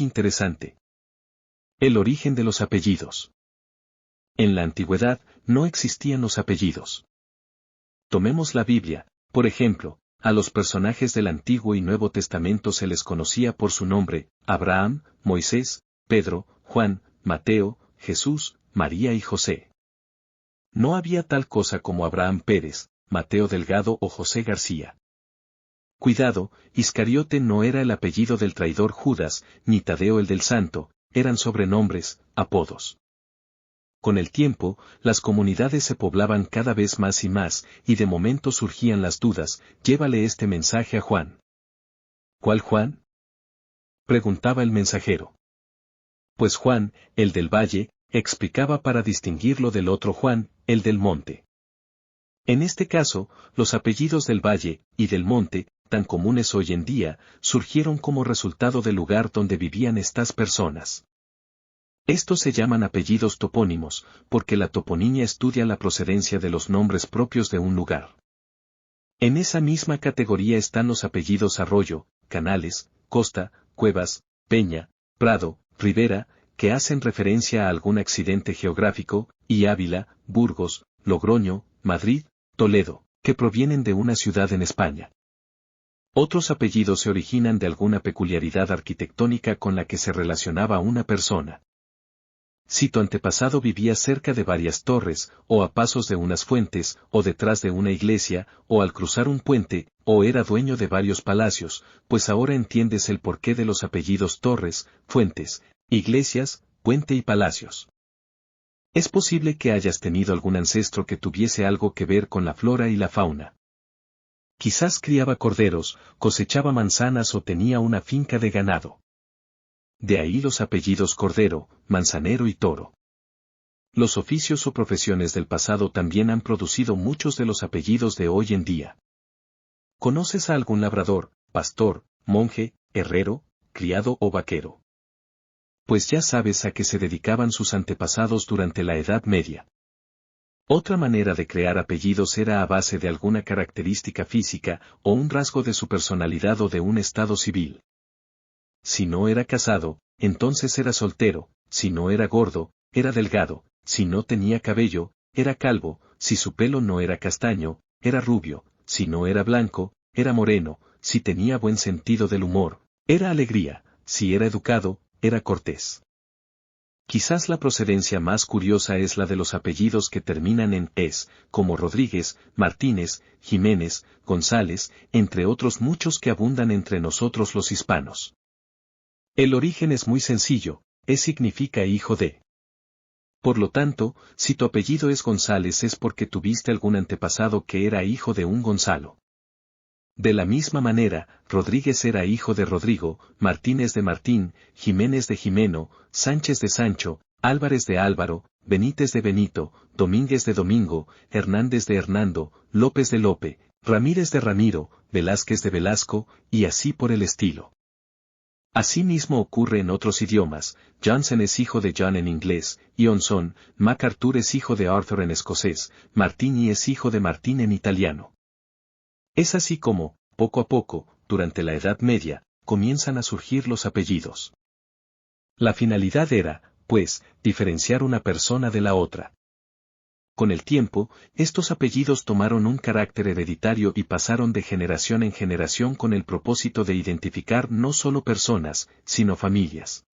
interesante. El origen de los apellidos. En la antigüedad, no existían los apellidos. Tomemos la Biblia, por ejemplo, a los personajes del Antiguo y Nuevo Testamento se les conocía por su nombre: Abraham, Moisés, Pedro, Juan, Mateo, Jesús, María y José. No había tal cosa como Abraham Pérez, Mateo Delgado o José García. Cuidado, Iscariote no era el apellido del traidor Judas, ni Tadeo el del Santo, eran sobrenombres, apodos. Con el tiempo, las comunidades se poblaban cada vez más y de momento surgían las dudas: llévale este mensaje a Juan. ¿Cuál Juan?, preguntaba el mensajero. Pues Juan, el del valle, explicaba para distinguirlo del otro Juan, el del monte. En este caso, los apellidos del valle y del monte, tan comunes hoy en día, surgieron como resultado del lugar donde vivían estas personas. Estos se llaman apellidos topónimos, porque la toponimia estudia la procedencia de los nombres propios de un lugar. En esa misma categoría están los apellidos Arroyo, Canales, Costa, Cuevas, Peña, Prado, Rivera, que hacen referencia a algún accidente geográfico, y Ávila, Burgos, Logroño, Madrid, Toledo, que provienen de una ciudad en España. Otros apellidos se originan de alguna peculiaridad arquitectónica con la que se relacionaba una persona. Si tu antepasado vivía cerca de varias torres, o a pasos de unas fuentes, o detrás de una iglesia, o al cruzar un puente, o era dueño de varios palacios, pues ahora entiendes el porqué de los apellidos Torres, Fuentes, Iglesias, Puente y Palacios. Es posible que hayas tenido algún ancestro que tuviese algo que ver con la flora y la fauna. Quizás criaba corderos, cosechaba manzanas o tenía una finca de ganado. De ahí los apellidos Cordero, Manzanero y Toro. Los oficios o profesiones del pasado también han producido muchos de los apellidos de hoy en día. ¿Conoces a algún labrador, pastor, monje, herrero, criado o vaquero? Pues ya sabes a qué se dedicaban sus antepasados durante la Edad Media. Otra manera de crear apellidos era a base de alguna característica física o un rasgo de su personalidad o de un estado civil. Si no era casado, entonces era soltero; si no era gordo, era delgado; si no tenía cabello, era calvo; si su pelo no era castaño, era rubio; si no era blanco, era moreno; si tenía buen sentido del humor, era alegría; si era educado, era cortés. Quizás la procedencia más curiosa es la de los apellidos que terminan en «es», como Rodríguez, Martínez, Jiménez, González, entre otros muchos que abundan entre nosotros los hispanos. El origen es muy sencillo: «es» significa hijo de. Por lo tanto, si tu apellido es González es porque tuviste algún antepasado que era hijo de un Gonzalo. De la misma manera, Rodríguez era hijo de Rodrigo, Martínez de Martín, Jiménez de Jimeno, Sánchez de Sancho, Álvarez de Álvaro, Benítez de Benito, Domínguez de Domingo, Hernández de Hernando, López de Lope, Ramírez de Ramiro, Velázquez de Velasco, y así por el estilo. Asimismo ocurre en otros idiomas: Johnson es hijo de John en inglés, Johnson; MacArthur es hijo de Arthur en escocés, Martini es hijo de Martín en italiano. Es así como, poco a poco, durante la Edad Media, comienzan a surgir los apellidos. La finalidad era, pues, diferenciar una persona de la otra. Con el tiempo, estos apellidos tomaron un carácter hereditario y pasaron de generación en generación con el propósito de identificar no solo personas, sino familias.